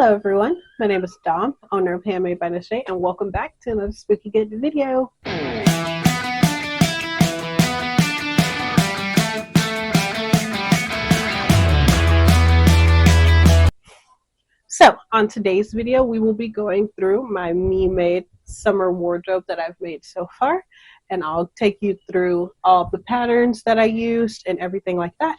Hello everyone, my name is Dom, owner of Handmade by Nashay, and welcome back to another spooky good video. So on today's video, we will be going through my me-made summer wardrobe that I've made so far, and I'll take you through all the patterns that I used and everything like that.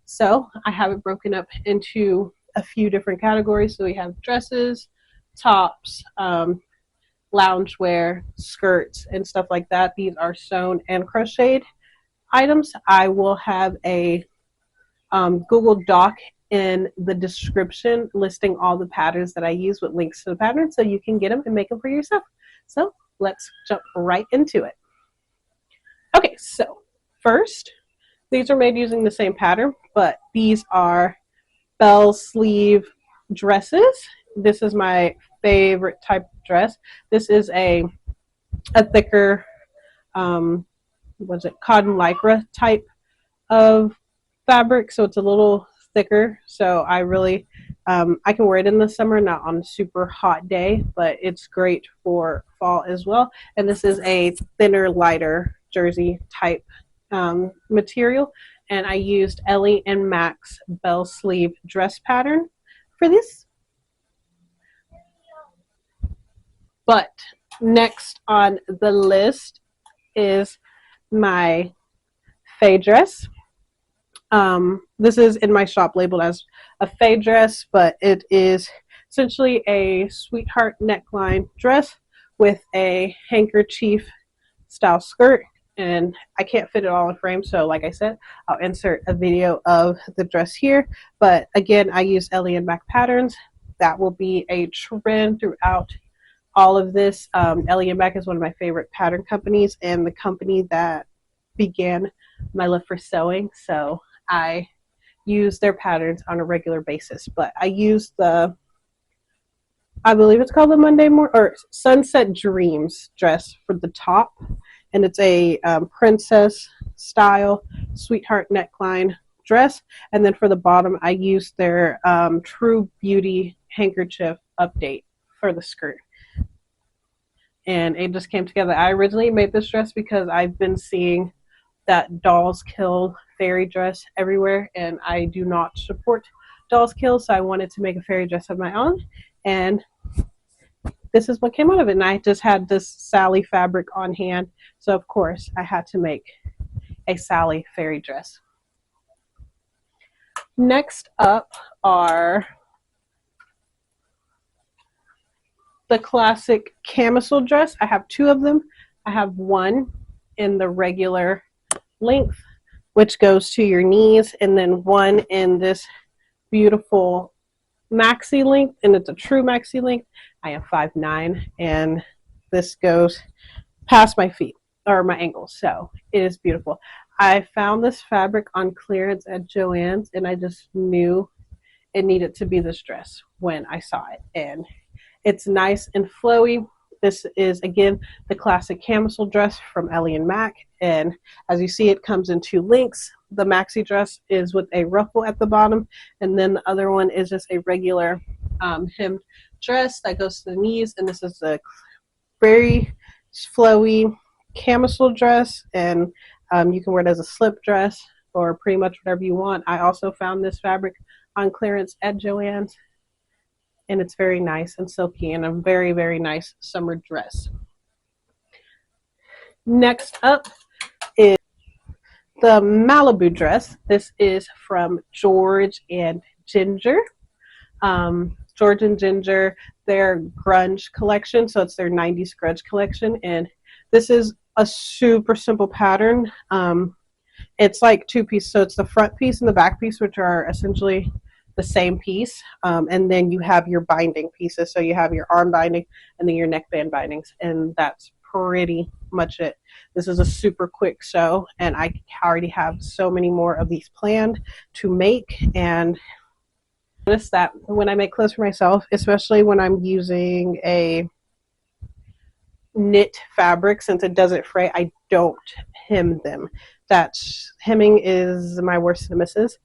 So I have it broken up into a few different categories. So we have dresses, tops, loungewear, skirts, and stuff like that. These are sewn and crocheted items. I will have a Google Doc in the description listing all the patterns that I use with links to the patterns so you can get them and make them for yourself. So let's jump right into it. Okay, so first, these are made using the same pattern, but these are bell sleeve dresses. This is my favorite type of dress. This is a thicker, cotton lycra type of fabric, so it's a little thicker. So I really, I can wear it in the summer, not on a super hot day, but it's great for fall as well. And this is a thinner, lighter jersey type material. And I used Ellie and Mac's bell sleeve dress pattern for this. But next on the list is my fay dress. This is in my shop labeled as a fay dress, but it is essentially a sweetheart neckline dress with a handkerchief style skirt. And I can't fit it all in frame, so like I said, I'll insert a video of the dress here. But again, I use Ellie and Mac patterns. That will be a trend throughout all of this. Ellie and Mac is one of my favorite pattern companies and the company that began my love for sewing. So I use their patterns on a regular basis. But I use the, I believe it's called the Monday Morning or Sunset Dreams dress for the top. And it's a princess style sweetheart neckline dress. And then for the bottom, I used their True Beauty handkerchief update for the skirt. And it just came together. I originally made this dress because I've been seeing that dolls kill fairy dress everywhere, and I do not support dolls kill, so I wanted to make a fairy dress of my own. And this is what came out of it. And I just had this Sally fabric on hand, so of course I had to make a Sally fairy dress. Next up are the classic camisole dress. I have two of them. I have one in the regular length, which goes to your knees, and then one in this beautiful maxi length, and it's a true maxi length. I am 5'9", and this goes past my feet or my ankles, so it is beautiful. I found this fabric on clearance at Joann's, and I just knew it needed to be this dress when I saw it, and it's nice and flowy. This is, again, the classic camisole dress from Ellie and Mac, and as you see, it comes in two lengths. The maxi dress is with a ruffle at the bottom, and then the other one is just a regular hemmed dress that goes to the knees, and this is a very flowy camisole dress, and you can wear it as a slip dress or pretty much whatever you want. I also found this fabric on clearance at Joann's, and it's very nice and silky and a very, very nice summer dress. Next up is the Malibu dress. This is from George and Ginger. George and Ginger, their grunge collection, so it's their 90s grunge collection, and this is a super simple pattern. It's like two pieces, so it's the front piece and the back piece, which are essentially the same piece, and then you have your binding pieces, so you have your arm binding and then your neckband bindings, and that's pretty much it. This is a super quick sew, and I already have so many more of these planned to make. And notice that when I make clothes for myself, especially when I'm using a knit fabric, since it doesn't fray, I don't hem them. Hemming is my worst nemesis.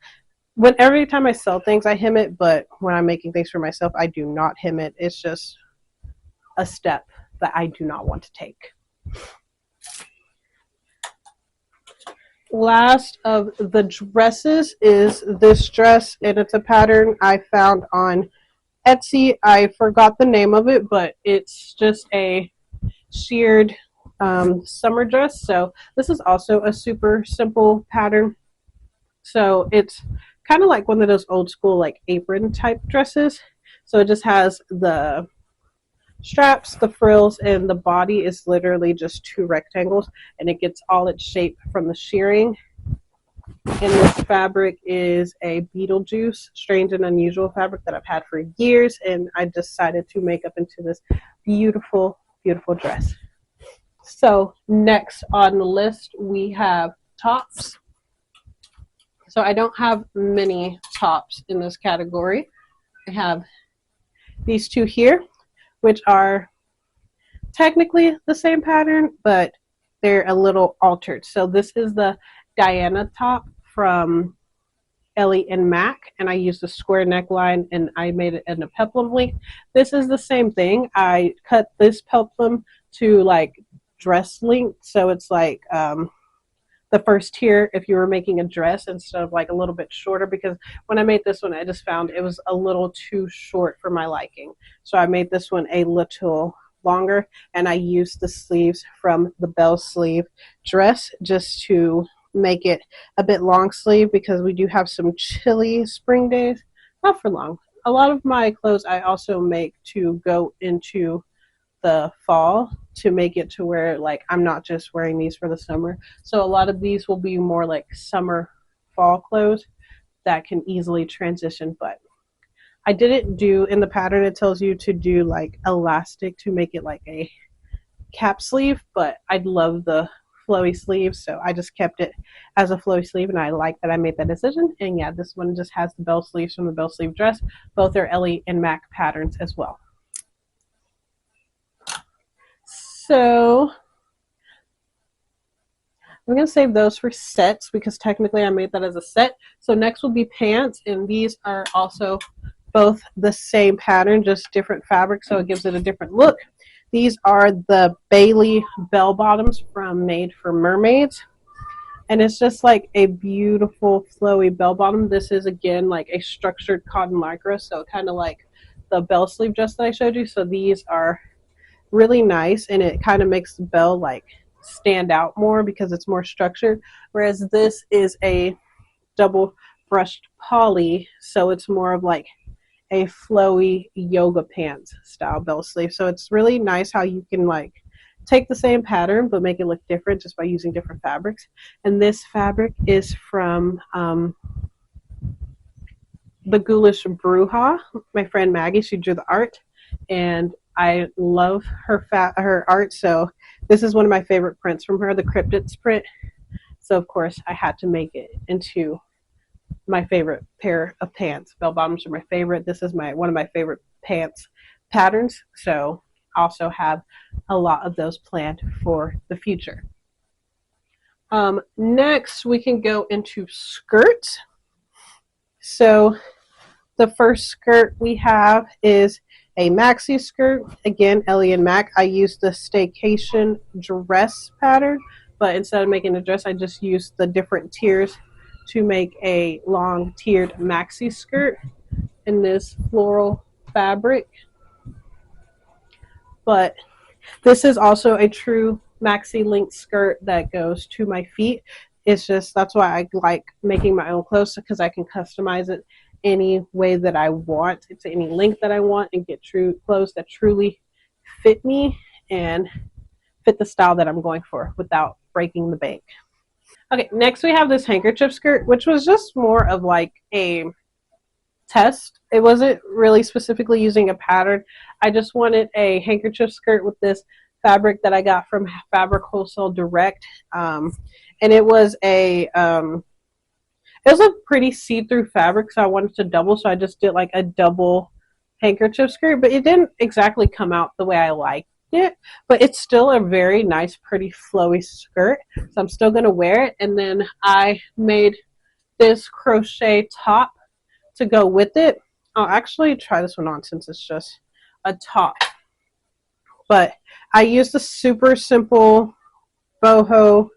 when every time I sell things, I hem it, but when I'm making things for myself, I do not hem it. It's just a step that I do not want to take. Last of the dresses is this dress, and it's a pattern I found on Etsy. I forgot the name of it, but it's just a sheared summer dress. So this is also a super simple pattern. So it's kind of like one of those old school like apron type dresses. So it just has the straps, the frills, and the body is literally just two rectangles, and it gets all its shape from the shearing. And this fabric is a Beetlejuice, strange and unusual fabric that I've had for years, and I decided to make up into this beautiful, beautiful dress. So next on the list, we have tops. So I don't have many tops in this category. I have these two here, which are technically the same pattern, but they're a little altered. So this is the Diana top from Ellie and Mac, and I used a square neckline and I made it in a peplum length. This is the same thing. I cut this peplum to like dress length, so it's like the first tier if you were making a dress instead of like a little bit shorter, because when I made this one I just found it was a little too short for my liking. So I made this one a little longer, and I used the sleeves from the bell sleeve dress just to make it a bit long sleeve, because we do have some chilly spring days. Not for long. A lot of my clothes I also make to go into the fall, to make it to where like I'm not just wearing these for the summer. So a lot of these will be more like summer fall clothes that can easily transition. But I didn't do, in the pattern it tells you to do like elastic to make it like a cap sleeve, but I love the flowy sleeves, so I just kept it as a flowy sleeve, and I like that I made that decision. And yeah, this one just has the bell sleeves from the bell sleeve dress. Both are Ellie and Mac patterns as well. So I'm going to save those for sets because technically I made that as a set. So next will be pants, and these are also both the same pattern, just different fabric, so it gives it a different look. These are the Bailey bell bottoms from Made for Mermaids, and it's just like a beautiful flowy bell bottom. This is again like a structured cotton lycra, so kind of like the bell sleeve dress that I showed you. So these are really nice, and it kind of makes the bell like stand out more because it's more structured, whereas this is a double brushed poly, so it's more of like a flowy yoga pants style bell sleeve. So it's really nice how you can like take the same pattern but make it look different just by using different fabrics. And this fabric is from the Ghoulish Bruja. My friend Maggie, she drew the art, and I love her art. So this is one of my favorite prints from her, the Cryptids print. So of course I had to make it into my favorite pair of pants. Bell bottoms are my favorite. This is one of my favorite pants patterns. So also have a lot of those planned for the future. Next we can go into skirts. So the first skirt we have is a maxi skirt. Again, Ellie and Mac. I used the staycation dress pattern, but instead of making a dress, I just used the different tiers to make a long tiered maxi skirt in this floral fabric. But this is also a true maxi length skirt that goes to my feet. It's just, that's why I like making my own clothes, because I can customize it any way that I want, to any length that I want, and get true clothes that truly fit me and fit the style that I'm going for without breaking the bank. Okay, next we have this handkerchief skirt, which was just more of like a test. It wasn't really specifically using a pattern. I just wanted a handkerchief skirt with this fabric that I got from Fabric Wholesale Direct, and it was a pretty see-through fabric, so I wanted to double, so I just did like a double handkerchief skirt, but it didn't exactly come out the way I liked it, but it's still a very nice, pretty flowy skirt, so I'm still going to wear it. And then I made this crochet top to go with it. I'll actually try this one on since it's just a top. But I used the super simple boho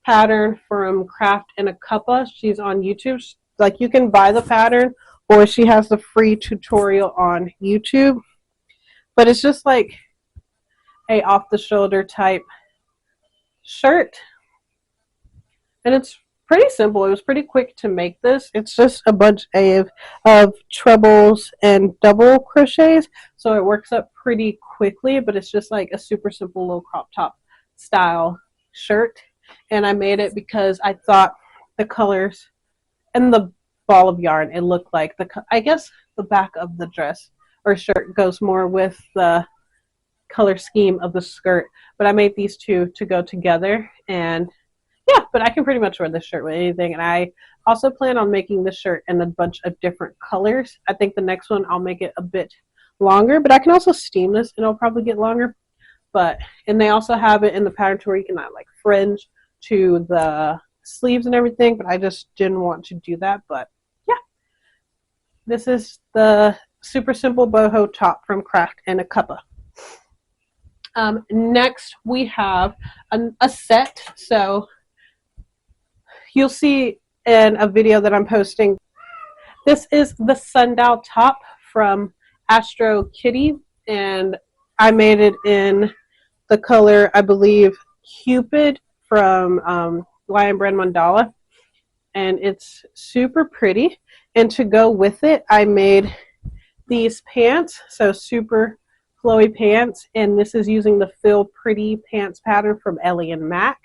pattern from Craft in a Cuppa. She's on YouTube. Like, you can buy the pattern or she has the free tutorial on YouTube. But it's just like a off the shoulder type shirt. And it's pretty simple. It was pretty quick to make this. It's just a bunch of trebles and double crochets. So it works up pretty quickly, but it's just like a super simple little crop top style shirt. And I made it because I thought the colors and the ball of yarn, it looked like I guess the back of the dress or shirt goes more with the color scheme of the skirt. But I made these two to go together, and yeah, but I can pretty much wear this shirt with anything. And I also plan on making this shirt in a bunch of different colors. I think the next one I'll make it a bit longer, but I can also steam this and it'll probably get longer. And they also have it in the pattern to where you can add like fringe to the sleeves and everything, but I just didn't want to do that. But yeah, this is the super simple boho top from Craft in a Cuppa. Next we have a set. So you'll see in a video that I'm posting, this is the sundial top from Astro Kitty, and I made it in the color, I believe, Cupid from Lion Brand Mandala, and it's super pretty. And to go with it, I made these pants, so super flowy pants, and this is using the Feel Pretty pants pattern from Ellie and Mac.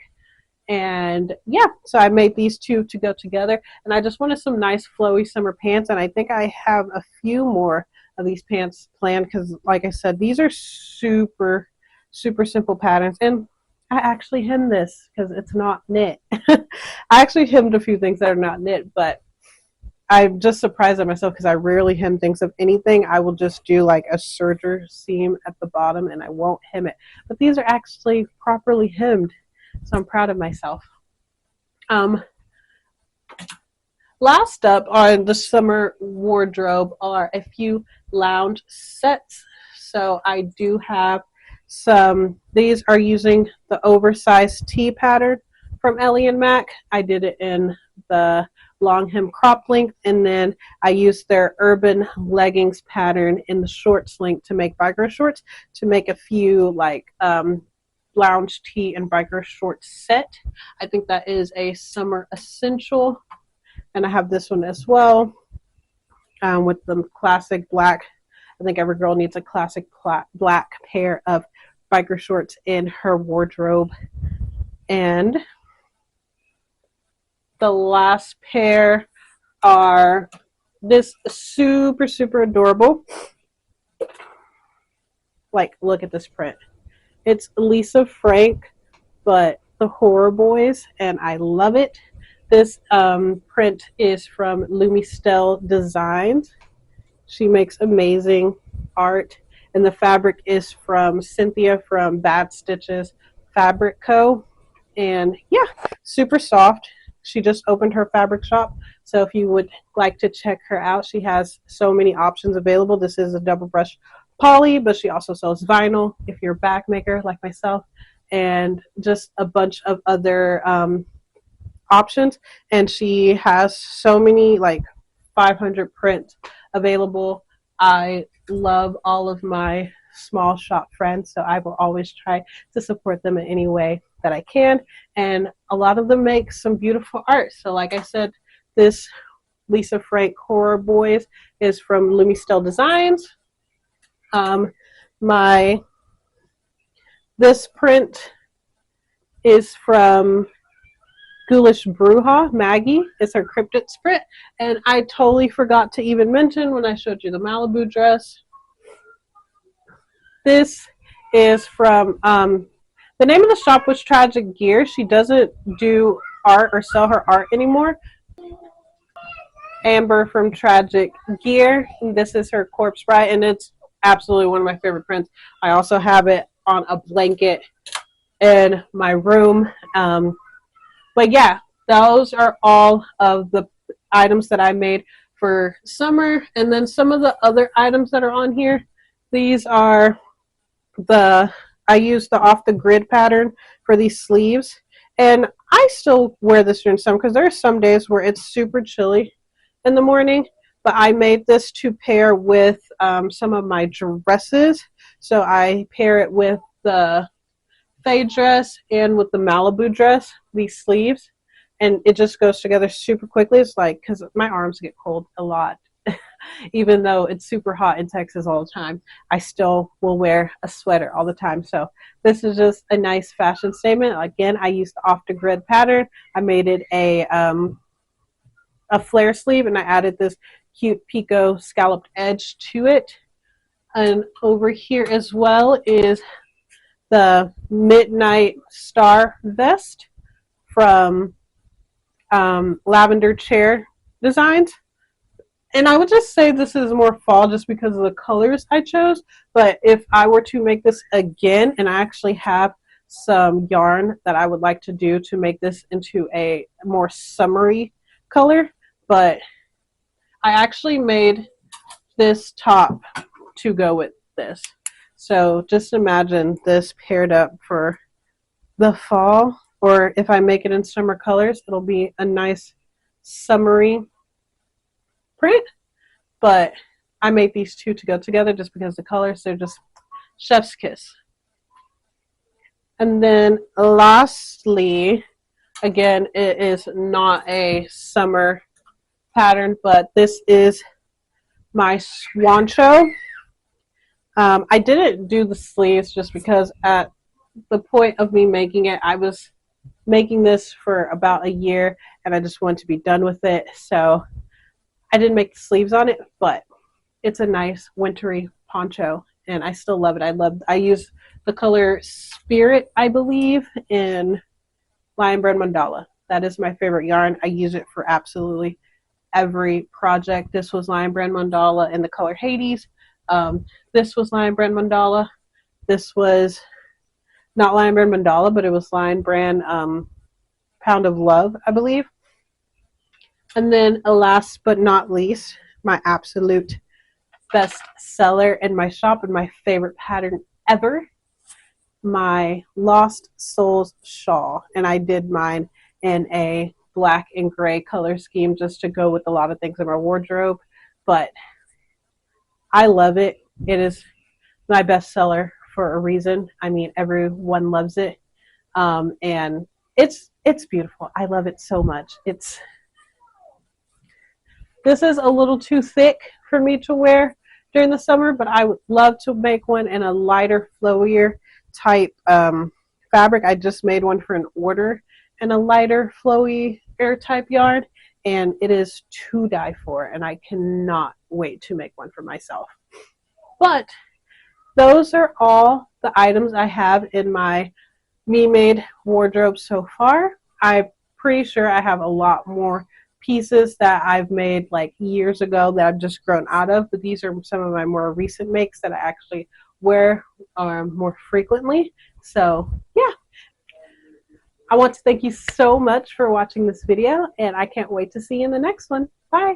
And yeah, so I made these two to go together, and I just wanted some nice flowy summer pants, and I think I have a few more of these pants planned because, like I said, these are super simple patterns. And I actually hemmed this because it's not knit. I actually hemmed a few things that are not knit, but I'm just surprised at myself because I rarely hem things of anything. I will just do like a serger seam at the bottom and I won't hem it. But these are actually properly hemmed, so I'm proud of myself. Last up on the summer wardrobe are a few lounge sets. So I do have some, these are using the oversized tee pattern from Ellie and Mac. I did it in the long hem crop length, and then I used their urban leggings pattern in the shorts length to make biker shorts, to make a few like lounge tee and biker short set. I think that is a summer essential. And I have this one as well with the classic black. I think every girl needs a classic black pair of biker shorts in her wardrobe. And the last pair are this super adorable. Like, look at this print. It's Lisa Frank, but the Horror Boys, and I love it. This print is from Lumistel Designs. She makes amazing art, and the fabric is from Cynthia from Bad Stitches Fabric Co. And yeah, super soft. She just opened her fabric shop, so if you would like to check her out, she has so many options available. This is a double brush poly, but she also sells vinyl if you're a bag maker like myself, and just a bunch of other options. And she has so many, like 500 prints available. I love all of my small shop friends, so I will always try to support them in any way that I can, and a lot of them make some beautiful art. So like I said, this Lisa Frank Horror Boys is from Lumistel Designs. This print is from Ghoulish Bruja, Maggie. It's her cryptid print, and I totally forgot to even mention when I showed you the Malibu dress. This is from, the name of the shop was Tragic Gear. She doesn't do art or sell her art anymore. Amber from Tragic Gear. And this is her Corpse Bride, and it's absolutely one of my favorite prints. I also have it on a blanket in my room. But yeah, those are all of the items that I made for summer. And then some of the other items that are on here, these are I used the off the grid pattern for these sleeves. And I still wear this during summer because there are some days where it's super chilly in the morning. But I made this to pair with some of my dresses. So I pair it with the Faye dress and with the Malibu dress, these sleeves. And it just goes together super quickly. It's like, because my arms get cold a lot. Even though it's super hot in Texas all the time, I still will wear a sweater all the time. So this is just a nice fashion statement. Again, I used the off the grid pattern. I made it a flare sleeve, and I added this cute picot scalloped edge to it. And over here as well is the Midnight Star vest from Lavender Chair Designs. And I would just say this is more fall just because of the colors I chose. But if I were to make this again, and I actually have some yarn that I would like to do to make this into a more summery color. But I actually made this top to go with this. So just imagine this paired up for the fall. Or if I make it in summer colors, it'll be a nice summery print. But I made these two to go together just because the colors, they're just chef's kiss. And then lastly, again, it is not a summer pattern, but this is my Swancho. I didn't do the sleeves just because at the point of me making it, I was making this for about a year and I just wanted to be done with it. So I didn't make the sleeves on it, but it's a nice wintry poncho and I still love it. I use the color Spirit, I believe, in Lion Brand Mandala. That is my favorite yarn. I use it for absolutely every project. This was Lion Brand Mandala in the color Hades. This was Lion Brand Mandala. This was not Lion Brand Mandala, but it was Lion Brand Pound of Love, I believe. And then last but not least, my absolute best seller in my shop and my favorite pattern ever, my Lost Souls shawl. And I did mine in a black and gray color scheme just to go with a lot of things in my wardrobe. But I love it. It is my best seller for a reason. I mean, everyone loves it. And it's beautiful. I love it so much. This is a little too thick for me to wear during the summer, but I would love to make one in a lighter, flowier type fabric. I just made one for an order in a lighter, flowy air type yarn, and it is to die for, and I cannot wait to make one for myself. But those are all the items I have in my me-made wardrobe so far. I'm pretty sure I have a lot more pieces that I've made like years ago that I've just grown out of, but these are some of my more recent makes that I actually wear more frequently. So yeah, I want to thank you so much for watching this video, and I can't wait to see you in the next one. Bye.